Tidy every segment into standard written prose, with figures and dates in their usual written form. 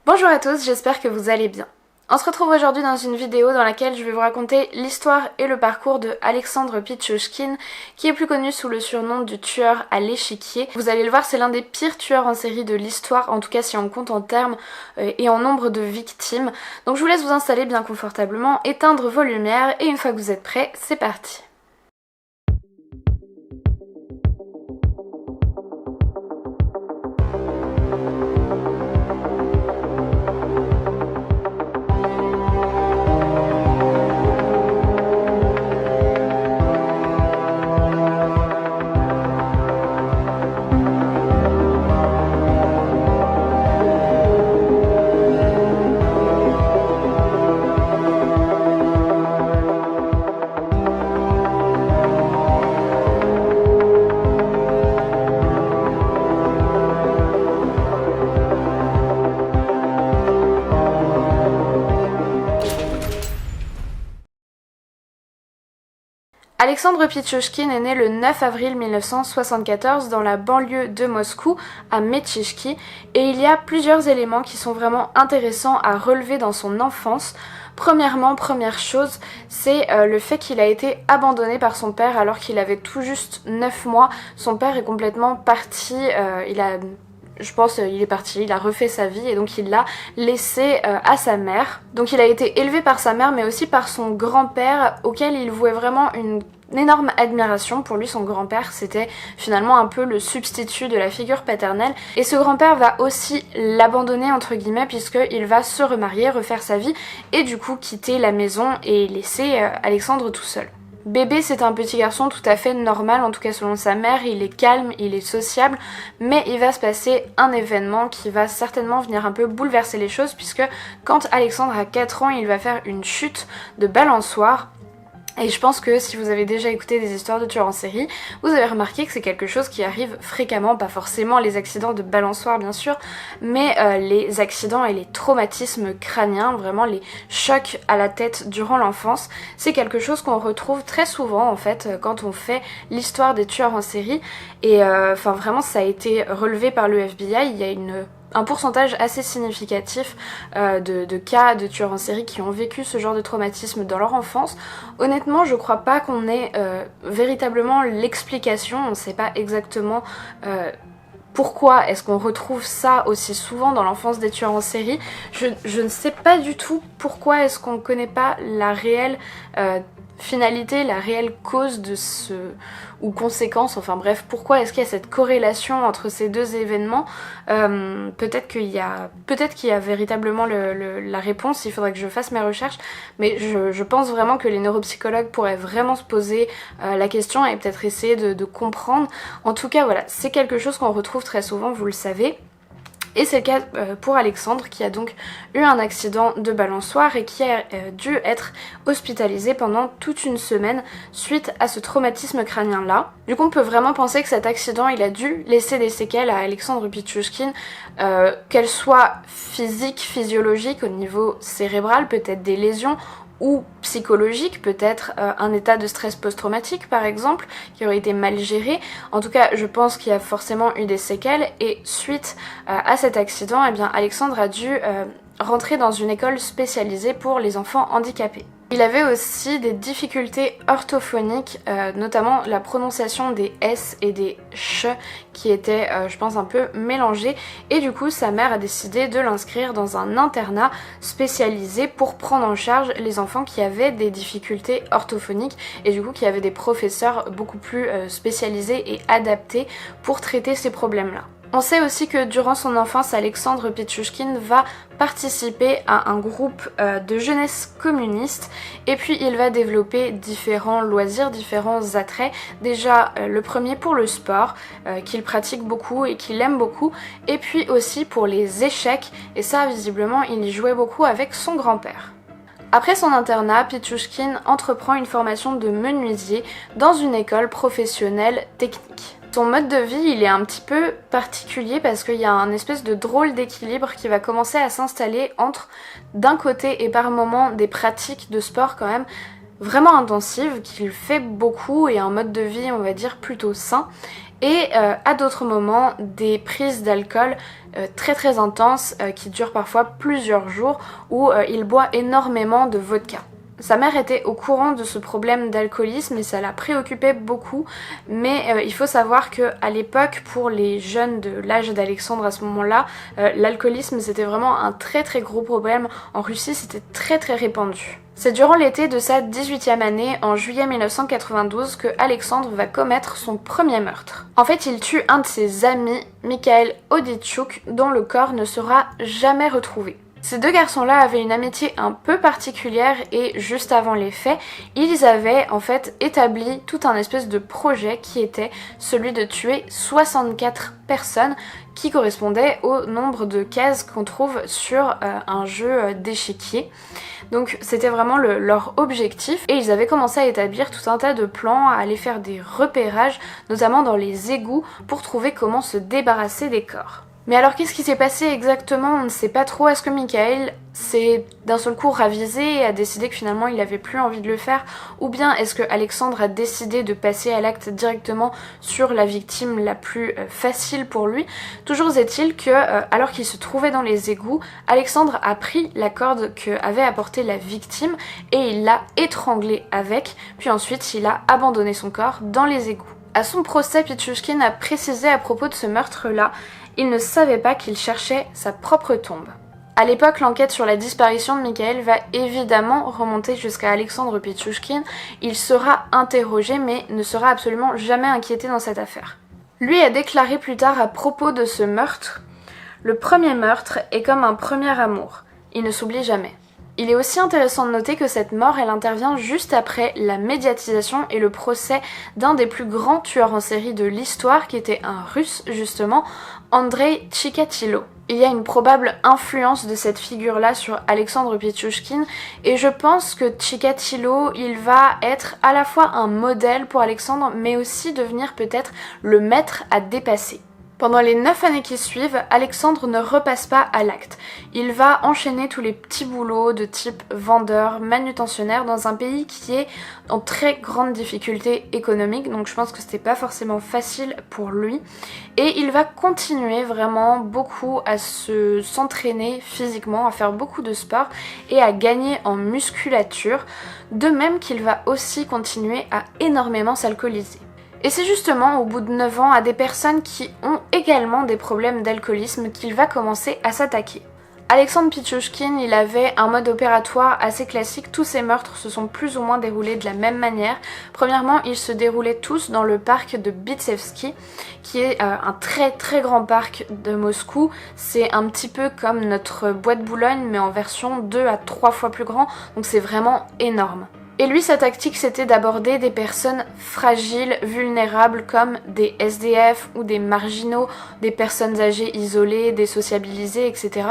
Bonjour à tous, j'espère que vous allez bien. On se retrouve aujourd'hui dans une vidéo dans laquelle je vais vous raconter l'histoire et le parcours de Alexandre Pietchochkin, qui est plus connu sous le surnom du tueur à l'échiquier. Vous allez le voir, c'est l'un des pires tueurs en série de l'histoire, en tout cas si on compte en termes et en nombre de victimes. Donc je vous laisse vous installer bien confortablement, éteindre vos lumières et une fois que vous êtes prêts, c'est parti. Alexandre Pietchochkin est né le 9 avril 1974 dans la banlieue de Moscou, à Metchishki, et il y a plusieurs éléments qui sont vraiment intéressants à relever dans son enfance. Premièrement, première chose, c'est le fait qu'il a été abandonné par son père alors qu'il avait tout juste 9 mois. Son père est complètement parti, il est parti, il a refait sa vie et donc il l'a laissé à sa mère. Donc il a été élevé par sa mère mais aussi par son grand-père auquel il vouait vraiment une énorme admiration. Pour lui, son grand-père, c'était finalement un peu le substitut de la figure paternelle. Et ce grand-père va aussi l'abandonner, entre guillemets, puisqu'il va se remarier, refaire sa vie, et du coup quitter la maison et laisser Alexandre tout seul. Bébé, c'est un petit garçon tout à fait normal, en tout cas selon sa mère, il est calme, il est sociable, mais il va se passer un événement qui va certainement venir un peu bouleverser les choses, puisque quand Alexandre a 4 ans, il va faire une chute de balançoire. Et je pense que si vous avez déjà écouté des histoires de tueurs en série, vous avez remarqué que c'est quelque chose qui arrive fréquemment, pas forcément les accidents de balançoire bien sûr, mais les accidents et les traumatismes crâniens, vraiment les chocs à la tête durant l'enfance, c'est quelque chose qu'on retrouve très souvent en fait quand on fait l'histoire des tueurs en série. Et vraiment ça a été relevé par le FBI, il y a un pourcentage assez significatif de cas de tueurs en série qui ont vécu ce genre de traumatisme dans leur enfance. Honnêtement, je crois pas qu'on ait véritablement l'explication, on sait pas exactement pourquoi est-ce qu'on retrouve ça aussi souvent dans l'enfance des tueurs en série. Je ne sais pas du tout pourquoi est-ce qu'on connaît pas la réelle finalité, la réelle cause de ou conséquence, enfin bref, pourquoi est-ce qu'il y a cette corrélation entre ces deux événements. Peut-être qu'il y a véritablement la réponse, il faudrait que je fasse mes recherches, mais je pense vraiment que les neuropsychologues pourraient vraiment se poser la question et peut-être essayer de comprendre. En tout cas voilà, c'est quelque chose qu'on retrouve très souvent, vous le savez. Et c'est le cas pour Alexandre qui a donc eu un accident de balançoire et qui a dû être hospitalisé pendant toute une semaine suite à ce traumatisme crânien là. Du coup on peut vraiment penser que cet accident il a dû laisser des séquelles à Alexandre Pietchochkin, qu'elles soient physiques, physiologiques au niveau cérébral, peut-être des lésions, ou psychologique, peut-être un état de stress post-traumatique par exemple, qui aurait été mal géré. En tout cas, je pense qu'il y a forcément eu des séquelles et suite à cet accident, eh bien, Alexandre a dû rentrer dans une école spécialisée pour les enfants handicapés. Il avait aussi des difficultés orthophoniques, notamment la prononciation des S et des CH qui étaient, je pense, un peu mélangées. Et du coup, sa mère a décidé de l'inscrire dans un internat spécialisé pour prendre en charge les enfants qui avaient des difficultés orthophoniques et du coup qui avaient des professeurs beaucoup plus spécialisés et adaptés pour traiter ces problèmes-là. On sait aussi que durant son enfance, Alexandre Pietchochkin va participer à un groupe de jeunesse communiste et puis il va développer différents loisirs, différents attraits. Déjà le premier pour le sport qu'il pratique beaucoup et qu'il aime beaucoup, et puis aussi pour les échecs, et ça visiblement il y jouait beaucoup avec son grand-père. Après son internat, Pietchochkin entreprend une formation de menuisier dans une école professionnelle technique. Son mode de vie, il est un petit peu particulier parce qu'il y a un espèce de drôle d'équilibre qui va commencer à s'installer entre, d'un côté et par moment, des pratiques de sport quand même vraiment intensives, qu'il fait beaucoup et un mode de vie, on va dire, plutôt sain. et à d'autres moments des prises d'alcool très intenses qui durent parfois plusieurs jours où il boit énormément de vodka. Sa mère était au courant de ce problème d'alcoolisme et ça la préoccupait beaucoup, mais il faut savoir qu'à l'époque, pour les jeunes de l'âge d'Alexandre à ce moment-là, l'alcoolisme c'était vraiment un très gros problème. En Russie, c'était très répandu. C'est durant l'été de sa 18e année, en juillet 1992, que Alexandre va commettre son premier meurtre. En fait, il tue un de ses amis, Mikhail Oditchuk, dont le corps ne sera jamais retrouvé. Ces deux garçons-là avaient une amitié un peu particulière et juste avant les faits, ils avaient en fait établi tout un espèce de projet qui était celui de tuer 64 personnes qui correspondait au nombre de cases qu'on trouve sur un jeu d'échiquier. Donc c'était vraiment leur objectif et ils avaient commencé à établir tout un tas de plans, à aller faire des repérages, notamment dans les égouts pour trouver comment se débarrasser des corps. Mais alors qu'est-ce qui s'est passé exactement? On ne sait pas trop. Est-ce que Mikhail s'est d'un seul coup ravisé et a décidé que finalement il n'avait plus envie de le faire? Ou bien est-ce que Alexandre a décidé de passer à l'acte directement sur la victime la plus facile pour lui? Toujours est-il que alors qu'il se trouvait dans les égouts, Alexandre a pris la corde qu'avait apportée la victime et il l'a étranglée avec, puis ensuite il a abandonné son corps dans les égouts. À son procès, Pichushkin a précisé à propos de ce meurtre-là, il ne savait pas qu'il cherchait sa propre tombe. À l'époque, l'enquête sur la disparition de Mikhail va évidemment remonter jusqu'à Alexandre Pichushkin. Il sera interrogé mais ne sera absolument jamais inquiété dans cette affaire. Lui a déclaré plus tard à propos de ce meurtre « Le premier meurtre est comme un premier amour, il ne s'oublie jamais ». Il est aussi intéressant de noter que cette mort, elle intervient juste après la médiatisation et le procès d'un des plus grands tueurs en série de l'histoire, qui était un Russe justement, Andrei Tchikatilo. Il y a une probable influence de cette figure-là sur Alexandre Pichushkin et je pense que Tchikatilo, il va être à la fois un modèle pour Alexandre mais aussi devenir peut-être le maître à dépasser. Pendant les 9 années qui suivent, Alexandre ne repasse pas à l'acte. Il va enchaîner tous les petits boulots de type vendeur, manutentionnaire dans un pays qui est en très grande difficulté économique, donc je pense que c'était pas forcément facile pour lui. Et il va continuer vraiment beaucoup à s'entraîner physiquement, à faire beaucoup de sport et à gagner en musculature, de même qu'il va aussi continuer à énormément s'alcooliser. Et c'est justement au bout de 9 ans à des personnes qui ont également des problèmes d'alcoolisme qu'il va commencer à s'attaquer. Alexandre Pichushkin, il avait un mode opératoire assez classique, tous ses meurtres se sont plus ou moins déroulés de la même manière. Premièrement, ils se déroulaient tous dans le parc de Bitsevsky, qui est un très grand parc de Moscou. C'est un petit peu comme notre bois de Boulogne, mais en version 2 à 3 fois plus grand, donc c'est vraiment énorme. Et lui, sa tactique, c'était d'aborder des personnes fragiles, vulnérables, comme des SDF ou des marginaux, des personnes âgées isolées, désociabilisées, etc.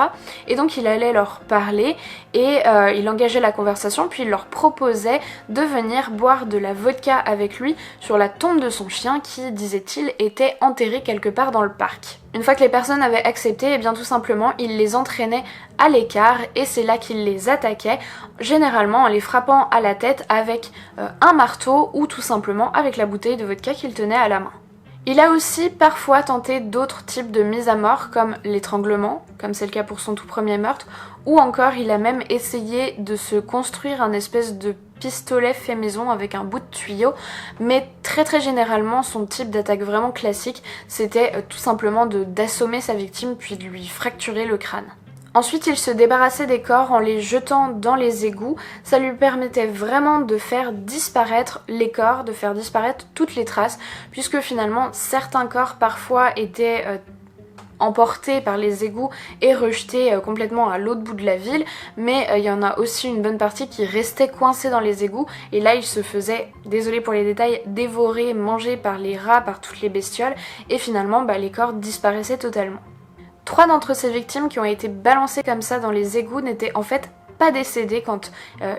Et donc, il allait leur parler et il engageait la conversation, puis il leur proposait de venir boire de la vodka avec lui sur la tombe de son chien qui, disait-il, était enterré quelque part dans le parc. Une fois que les personnes avaient accepté, eh bien tout simplement, il les entraînait à l'écart et c'est là qu'il les attaquait, généralement en les frappant à la tête avec un marteau ou tout simplement avec la bouteille de vodka qu'il tenait à la main. Il a aussi parfois tenté d'autres types de mise à mort comme l'étranglement, comme c'est le cas pour son tout premier meurtre, ou encore il a même essayé de se construire un espèce de pistolet fait maison avec un bout de tuyau, mais très généralement son type d'attaque vraiment classique c'était tout simplement d'assommer sa victime puis de lui fracturer le crâne. Ensuite, il se débarrassait des corps en les jetant dans les égouts. Ça lui permettait vraiment de faire disparaître les corps, de faire disparaître toutes les traces, puisque finalement, certains corps parfois étaient emportés par les égouts et rejetés complètement à l'autre bout de la ville, mais il y en a aussi une bonne partie qui restait coincée dans les égouts, et là, il se faisait, désolé pour les détails, dévorer, manger par les rats, par toutes les bestioles, et finalement, les corps disparaissaient totalement. 3 d'entre ces victimes qui ont été balancées comme ça dans les égouts n'étaient en fait pas décédées quand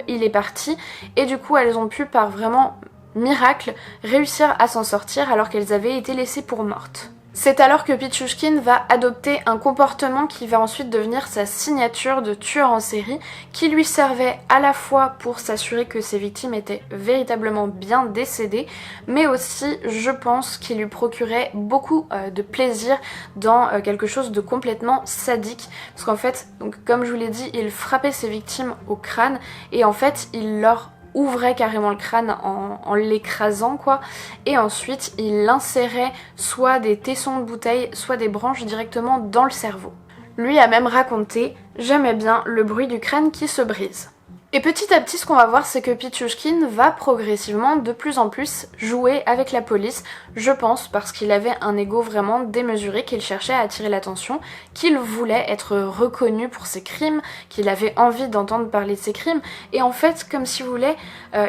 il est parti et du coup elles ont pu par vraiment miracle réussir à s'en sortir alors qu'elles avaient été laissées pour mortes. C'est alors que Pichushkin va adopter un comportement qui va ensuite devenir sa signature de tueur en série, qui lui servait à la fois pour s'assurer que ses victimes étaient véritablement bien décédées, mais aussi, je pense, qu'il lui procurait beaucoup de plaisir dans quelque chose de complètement sadique, parce qu'en fait, donc, comme je vous l'ai dit, il frappait ses victimes au crâne, et en fait, il leur ouvrait carrément le crâne en l'écrasant quoi, et ensuite il insérait soit des tessons de bouteille, soit des branches directement dans le cerveau. Lui a même raconté « J'aimais bien le bruit du crâne qui se brise ». Et petit à petit, ce qu'on va voir, c'est que Pichushkin va progressivement de plus en plus jouer avec la police, je pense parce qu'il avait un ego vraiment démesuré, qu'il cherchait à attirer l'attention, qu'il voulait être reconnu pour ses crimes, qu'il avait envie d'entendre parler de ses crimes, et en fait, comme si vous voulez,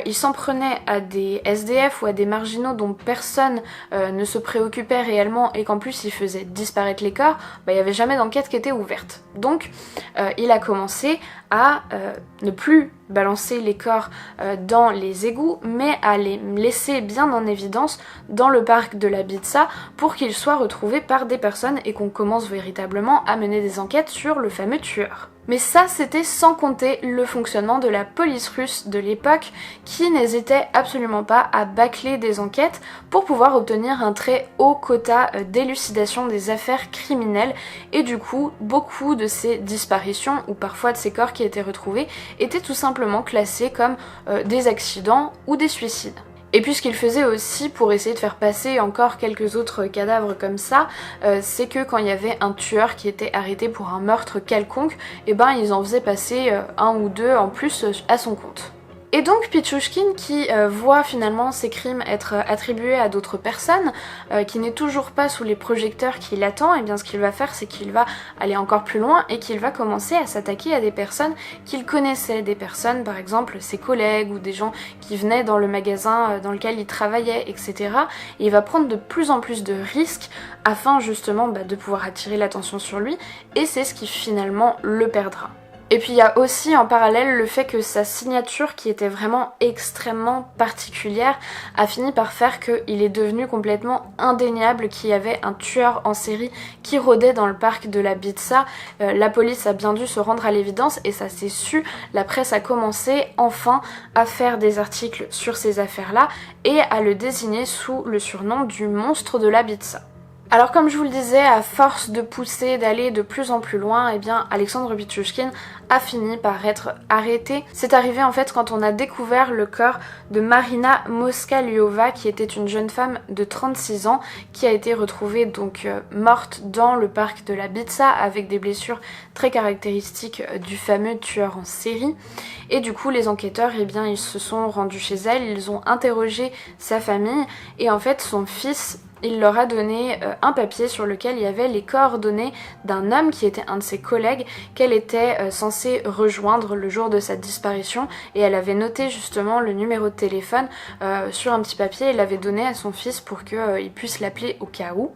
il s'en prenait à des SDF ou à des marginaux dont personne ne se préoccupait réellement et qu'en plus il faisait disparaître les corps, il n'y avait jamais d'enquête qui était ouverte. Donc il a commencé à ne plus balancer les corps dans les égouts, mais à les laisser bien en évidence dans le parc de la Bitsa pour qu'ils soient retrouvés par des personnes et qu'on commence véritablement à mener des enquêtes sur le fameux tueur. Mais ça, c'était sans compter le fonctionnement de la police russe de l'époque qui n'hésitait absolument pas à bâcler des enquêtes pour pouvoir obtenir un très haut quota d'élucidation des affaires criminelles, et du coup, beaucoup de ces disparitions ou parfois de ces corps qui étaient retrouvés étaient tout simplement classés comme des accidents ou des suicides. Et puis ce qu'il faisait aussi pour essayer de faire passer encore quelques autres cadavres comme ça, c'est que quand il y avait un tueur qui était arrêté pour un meurtre quelconque, et ben ils en faisaient passer un ou deux en plus à son compte. Et donc Pichushkin, qui voit finalement ses crimes être attribués à d'autres personnes, qui n'est toujours pas sous les projecteurs qui l'attend, et bien ce qu'il va faire, c'est qu'il va aller encore plus loin et qu'il va commencer à s'attaquer à des personnes qu'il connaissait, des personnes par exemple ses collègues ou des gens qui venaient dans le magasin dans lequel il travaillait, etc. Et il va prendre de plus en plus de risques afin justement de pouvoir attirer l'attention sur lui, et c'est ce qui finalement le perdra. Et puis il y a aussi en parallèle le fait que sa signature, qui était vraiment extrêmement particulière, a fini par faire qu'il est devenu complètement indéniable qu'il y avait un tueur en série qui rôdait dans le parc de la Bitsa. La police a bien dû se rendre à l'évidence et ça s'est su. La presse a commencé enfin à faire des articles sur ces affaires-là et à le désigner sous le surnom du monstre de la Bitsa. Alors comme je vous le disais, à force de pousser, d'aller de plus en plus loin, eh bien Alexandre Pichushkin a fini par être arrêté. C'est arrivé en fait quand on a découvert le corps de Marina Moskalyova, qui était une jeune femme de 36 ans qui a été retrouvée donc morte dans le parc de la Bitsa avec des blessures très caractéristiques du fameux tueur en série. Et du coup les enquêteurs, eh bien ils se sont rendus chez elle, ils ont interrogé sa famille et en fait son fils, il leur a donné un papier sur lequel il y avait les coordonnées d'un homme qui était un de ses collègues qu'elle était censée rejoindre le jour de sa disparition, et elle avait noté justement le numéro de téléphone sur un petit papier et l'avait donné à son fils pour qu'il puisse l'appeler au cas où.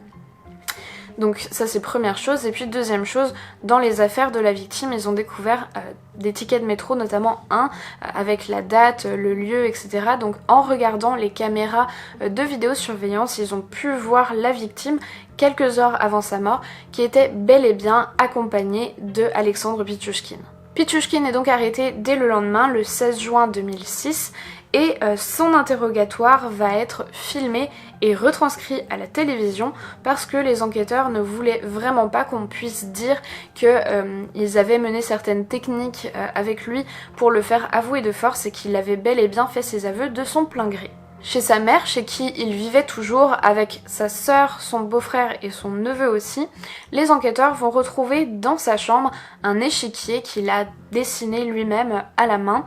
Donc ça c'est première chose. Et puis deuxième chose, dans les affaires de la victime, ils ont découvert des tickets de métro, notamment un avec la date, le lieu, etc. Donc en regardant les caméras de vidéosurveillance, ils ont pu voir la victime quelques heures avant sa mort, qui était bel et bien accompagnée de Alexandre Pichushkin. Pichushkin est donc arrêté dès le lendemain, le 16 juin 2006, et son interrogatoire va être filmé et retranscrit à la télévision parce que les enquêteurs ne voulaient vraiment pas qu'on puisse dire qu'ils avaient mené certaines techniques avec lui pour le faire avouer de force, et qu'il avait bel et bien fait ses aveux de son plein gré. Chez sa mère, chez qui il vivait toujours, avec sa sœur, son beau-frère et son neveu aussi, les enquêteurs vont retrouver dans sa chambre un échiquier qu'il a dessiné lui-même à la main,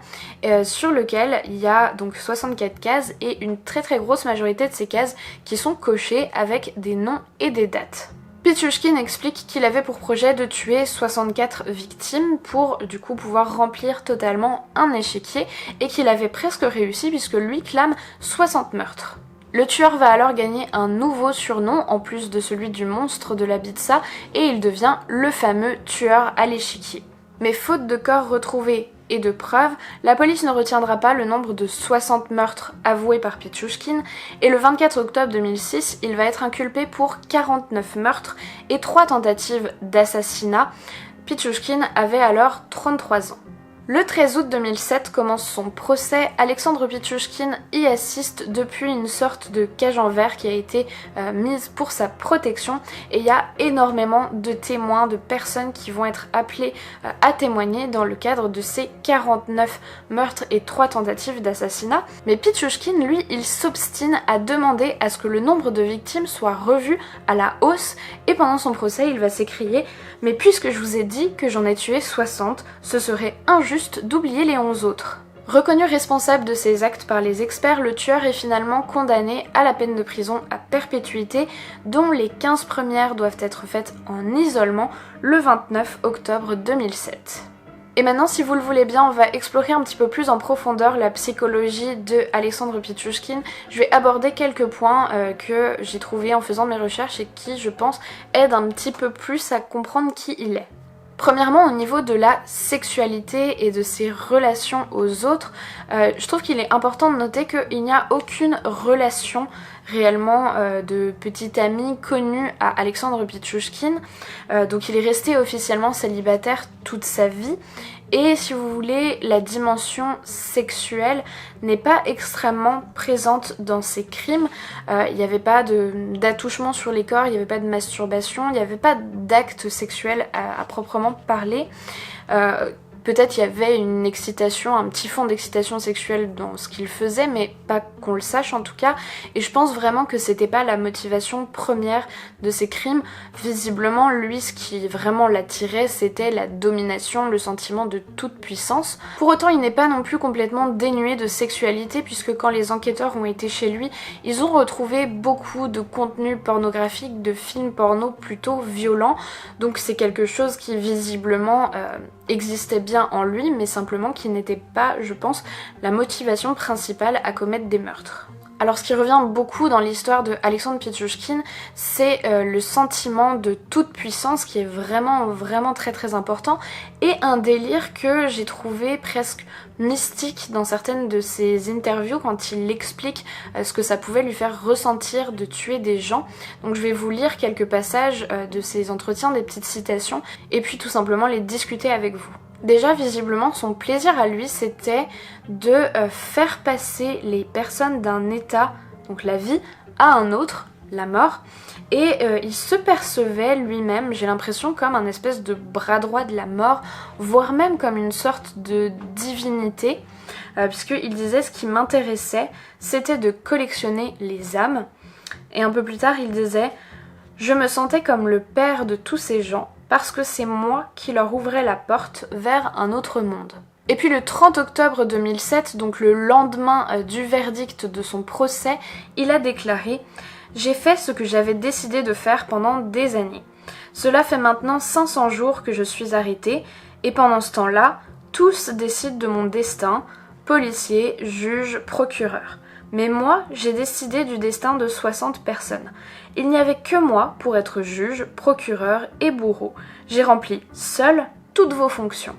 sur lequel il y a donc 64 cases, et une très très grosse majorité de ces cases qui sont cochées avec des noms et des dates. Pichushkin explique qu'il avait pour projet de tuer 64 victimes pour du coup pouvoir remplir totalement un échiquier, et qu'il avait presque réussi puisque lui clame 60 meurtres. Le tueur va alors gagner un nouveau surnom en plus de celui du monstre de la Bitsa, et il devient le fameux tueur à l'échiquier. Mais faute de corps retrouvés et de preuves, la police ne retiendra pas le nombre de 60 meurtres avoués par Pietrushkin et le 24 octobre 2006, il va être inculpé pour 49 meurtres et 3 tentatives d'assassinat. Pietrushkin avait alors 33 ans. Le 13 août 2007 commence son procès. Alexandre Pietrushkin y assiste depuis une sorte de cage en verre qui a été mise pour sa protection et il y a énormément de témoins, de personnes qui vont être appelées à témoigner dans le cadre de ces 49 meurtres et 3 tentatives d'assassinat. Mais Pietrushkin, lui, il s'obstine à demander à ce que le nombre de victimes soit revu à la hausse et pendant son procès, il va s'écrier « Mais puisque je vous ai dit que j'en ai tué 60, ce serait injuste d'oublier les 11 autres. » Reconnu responsable de ses actes par les experts, le tueur est finalement condamné à la peine de prison à perpétuité, dont les 15 premières doivent être faites en isolement le 29 octobre 2007. Et maintenant, si vous le voulez bien, on va explorer un petit peu plus en profondeur la psychologie de Alexandre Pietrushkin. Je vais aborder quelques points que j'ai trouvés en faisant mes recherches et qui, je pense, aident un petit peu plus à comprendre qui il est. Premièrement, au niveau de la sexualité et de ses relations aux autres, je trouve qu'il est important de noter qu'il n'y a aucune relation réellement de petit ami connu à Alexandre Pietrushkin. Donc il est resté officiellement célibataire toute sa vie. Et si vous voulez, la dimension sexuelle n'est pas extrêmement présente dans ces crimes. Il n'y avait pas d'attouchement sur les corps, il n'y avait pas de masturbation, il n'y avait pas d'acte sexuel à proprement parler. Peut-être il y avait une excitation, un petit fond d'excitation sexuelle dans ce qu'il faisait, mais pas qu'on le sache en tout cas. Et je pense vraiment que c'était pas la motivation première de ces crimes. Visiblement, lui, ce qui vraiment l'attirait, c'était la domination, le sentiment de toute puissance. Pour autant, il n'est pas non plus complètement dénué de sexualité, puisque quand les enquêteurs ont été chez lui, ils ont retrouvé beaucoup de contenu pornographique, de films porno plutôt violents. Donc c'est quelque chose qui visiblement existait bien en lui, mais simplement qui n'était pas, je pense, la motivation principale à commettre des meurtres. Alors ce qui revient beaucoup dans l'histoire de Alexandre Pietrushkin, c'est le sentiment de toute puissance qui est vraiment très important et un délire que j'ai trouvé presque mystique dans certaines de ses interviews quand il explique ce que ça pouvait lui faire ressentir de tuer des gens. Donc je vais vous lire quelques passages de ses entretiens, des petites citations et puis tout simplement les discuter avec vous. Déjà, visiblement, son plaisir à lui, c'était de faire passer les personnes d'un état, donc la vie, à un autre, la mort. Et il se percevait lui-même, j'ai l'impression, comme un espèce de bras droit de la mort, voire même comme une sorte de divinité, puisqu'il disait ce qui m'intéressait, c'était de collectionner les âmes. Et un peu plus tard, il disait « Je me sentais comme le père de tous ces gens, parce que c'est moi qui leur ouvrais la porte vers un autre monde. » Et puis le 30 octobre 2007, donc le lendemain du verdict de son procès, il a déclaré « J'ai fait ce que j'avais décidé de faire pendant des années. Cela fait maintenant 500 jours que je suis arrêté, et pendant ce temps-là, tous décident de mon destin, policiers, juges, procureurs. Mais moi, j'ai décidé du destin de 60 personnes. Il n'y avait que moi pour être juge, procureur et bourreau. J'ai rempli seul toutes vos fonctions.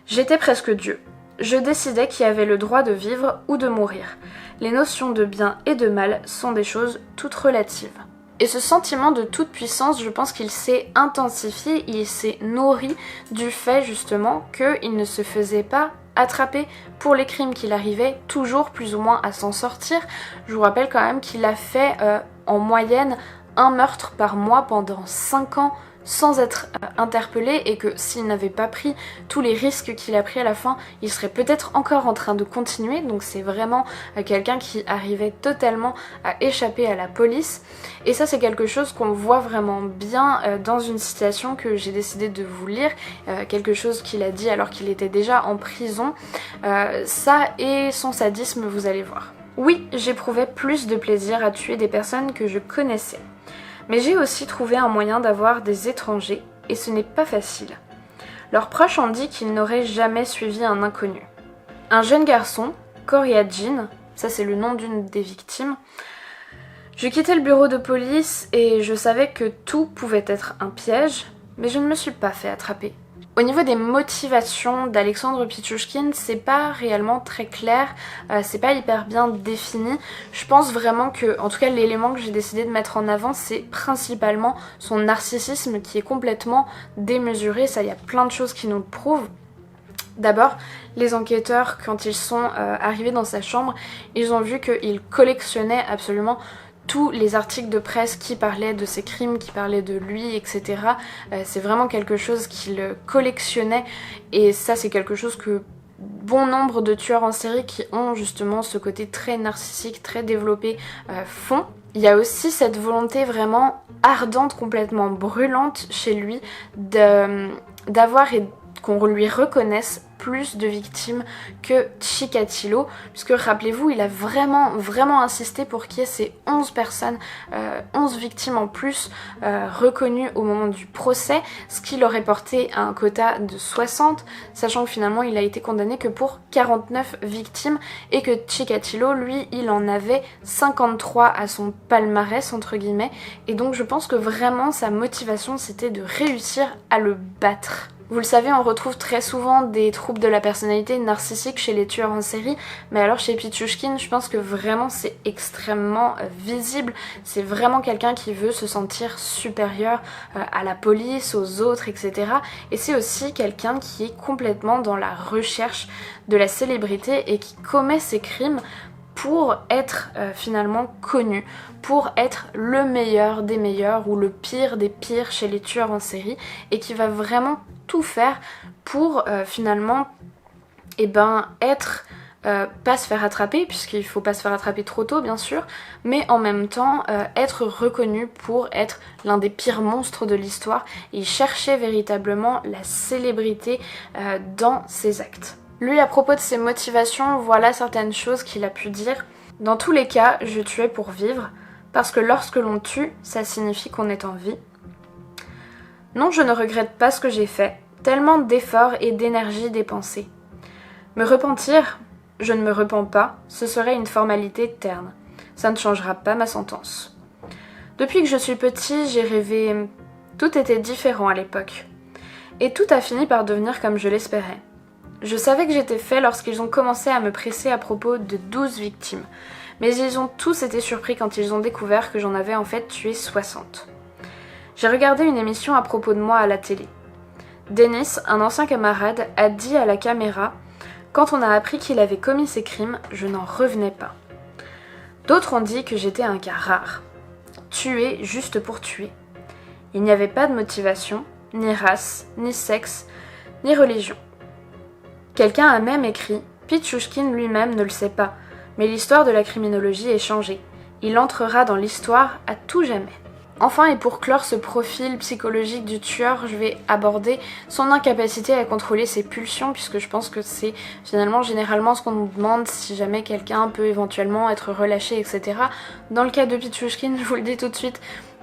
J'étais presque Dieu. Je décidais qui avait le droit de vivre ou de mourir. Les notions de bien et de mal sont des choses toutes relatives. » Et ce sentiment de toute puissance, je pense qu'il s'est intensifié, il s'est nourri du fait justement qu'il ne se faisait pas attrapé pour les crimes qu'il arrivait toujours plus ou moins à s'en sortir. Je vous rappelle quand même qu'il a fait en moyenne un meurtre par mois pendant 5 ans sans être interpellé et que s'il n'avait pas pris tous les risques qu'il a pris à la fin, il serait peut-être encore en train de continuer. Donc c'est vraiment quelqu'un qui arrivait totalement à échapper à la police. Et ça c'est quelque chose qu'on voit vraiment bien dans une citation que j'ai décidé de vous lire, quelque chose qu'il a dit alors qu'il était déjà en prison. Ça et son sadisme, vous allez voir. Oui, j'éprouvais plus de plaisir à tuer des personnes que je connaissais. Mais j'ai aussi trouvé un moyen d'avoir des étrangers, et ce n'est pas facile. Leurs proches ont dit qu'ils n'auraient jamais suivi un inconnu. Un jeune garçon, Koryadjin, ça c'est le nom d'une des victimes, je quittais le bureau de police et je savais que tout pouvait être un piège, mais je ne me suis pas fait attraper. Au niveau des motivations d'Alexandre Pichouchkine, c'est pas réellement très clair, c'est pas hyper bien défini. Je pense vraiment que, en tout cas l'élément que j'ai décidé de mettre en avant, c'est principalement son narcissisme qui est complètement démesuré, ça il y a plein de choses qui nous le prouvent. D'abord, les enquêteurs, quand ils sont arrivés dans sa chambre, ils ont vu qu'il collectionnait absolument tous les articles de presse qui parlaient de ses crimes, qui parlaient de lui, etc. C'est vraiment quelque chose qu'il collectionnait et ça c'est quelque chose que bon nombre de tueurs en série qui ont justement ce côté très narcissique, très développé font. Il y a aussi cette volonté vraiment ardente, complètement brûlante chez lui d'avoir et qu'on lui reconnaisse plus de victimes que Chikatilo, puisque rappelez-vous, il a vraiment insisté pour qu'il y ait ces 11 personnes, 11 victimes en plus reconnues au moment du procès, ce qui l'aurait porté à un quota de 60, sachant que finalement il a été condamné que pour 49 victimes et que Chikatilo, lui, il en avait 53 à son palmarès, entre guillemets, et donc je pense que vraiment sa motivation c'était de réussir à le battre. Vous le savez, on retrouve très souvent des troubles de la personnalité narcissique chez les tueurs en série, mais alors chez Pichouchkine, je pense que vraiment c'est extrêmement visible. C'est vraiment quelqu'un qui veut se sentir supérieur à la police, aux autres, etc. Et c'est aussi quelqu'un qui est complètement dans la recherche de la célébrité et qui commet ses crimes pour être finalement connu, pour être le meilleur des meilleurs ou le pire des pires chez les tueurs en série et qui va vraiment tout faire pour finalement être pas se faire attraper, puisqu'il faut pas se faire attraper trop tôt bien sûr, mais en même temps être reconnu pour être l'un des pires monstres de l'histoire et chercher véritablement la célébrité dans ses actes. Lui, à propos de ses motivations, voilà certaines choses qu'il a pu dire. Dans tous les cas, je tuais pour vivre, parce que lorsque l'on tue, ça signifie qu'on est en vie. Non, je ne regrette pas ce que j'ai fait, tellement d'efforts et d'énergie dépensés. Me repentir, je ne me repens pas, ce serait une formalité terne. Ça ne changera pas ma sentence. Depuis que je suis petit, j'ai rêvé... Tout était différent à l'époque. Et tout a fini par devenir comme je l'espérais. Je savais que j'étais fait lorsqu'ils ont commencé à me presser à propos de 12 victimes, mais ils ont tous été surpris quand ils ont découvert que j'en avais en fait tué 60. J'ai regardé une émission à propos de moi à la télé. Dennis, un ancien camarade, a dit à la caméra « Quand on a appris qu'il avait commis ces crimes, je n'en revenais pas. » D'autres ont dit que j'étais un cas rare. Tuer juste pour tuer. Il n'y avait pas de motivation, ni race, ni sexe, ni religion. Quelqu'un a même écrit « Pichouchkine lui-même ne le sait pas, mais l'histoire de la criminologie est changée. Il entrera dans l'histoire à tout jamais. » Enfin, et pour clore ce profil psychologique du tueur, je vais aborder son incapacité à contrôler ses pulsions, puisque je pense que c'est finalement généralement ce qu'on nous demande si jamais quelqu'un peut éventuellement être relâché, etc. Dans le cas de Pichouchkine, je vous le dis tout de suite,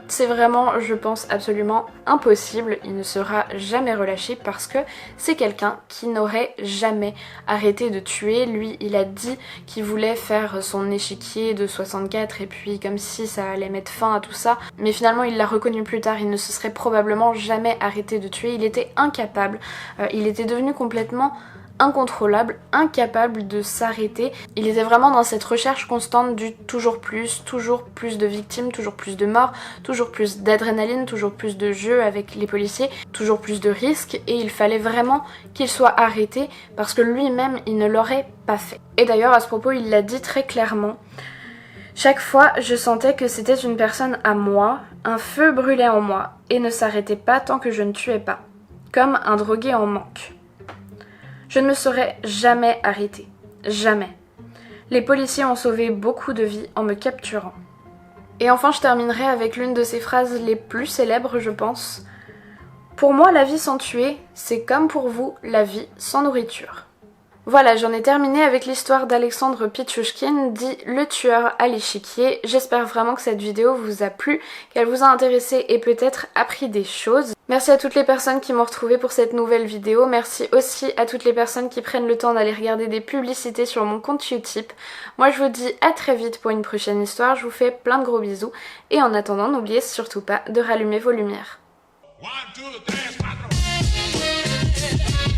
c'est vraiment, je pense, absolument impossible. Il ne sera jamais relâché parce que c'est quelqu'un qui n'aurait jamais arrêté de tuer. Lui, il a dit qu'il voulait faire son échiquier de 64 et puis comme si ça allait mettre fin à tout ça. Mais finalement, il l'a reconnu plus tard, il ne se serait probablement jamais arrêté de tuer. Il était incapable, il était devenu complètement incontrôlable, incapable de s'arrêter. Il était vraiment dans cette recherche constante du toujours plus de victimes, toujours plus de morts, toujours plus d'adrénaline, toujours plus de jeu avec les policiers, toujours plus de risques et il fallait vraiment qu'il soit arrêté parce que lui-même il ne l'aurait pas fait. Et d'ailleurs à ce propos il l'a dit très clairement. Chaque fois, je sentais que c'était une personne à moi, un feu brûlait en moi et ne s'arrêtait pas tant que je ne tuais pas, comme un drogué en manque. Je ne me serais jamais arrêtée. Jamais. Les policiers ont sauvé beaucoup de vies en me capturant. Et enfin, je terminerai avec l'une de ces phrases les plus célèbres, je pense. Pour moi, la vie sans tuer, c'est comme pour vous, la vie sans nourriture. Voilà, j'en ai terminé avec l'histoire d'Alexandre Pichouchkine, dit le tueur à l'échiquier. J'espère vraiment que cette vidéo vous a plu, qu'elle vous a intéressé et peut-être appris des choses. Merci à toutes les personnes qui m'ont retrouvée pour cette nouvelle vidéo. Merci aussi à toutes les personnes qui prennent le temps d'aller regarder des publicités sur mon compte Utip. Moi je vous dis à très vite pour une prochaine histoire. Je vous fais plein de gros bisous. Et en attendant, n'oubliez surtout pas de rallumer vos lumières. 1, 2, 3, 4. yeah.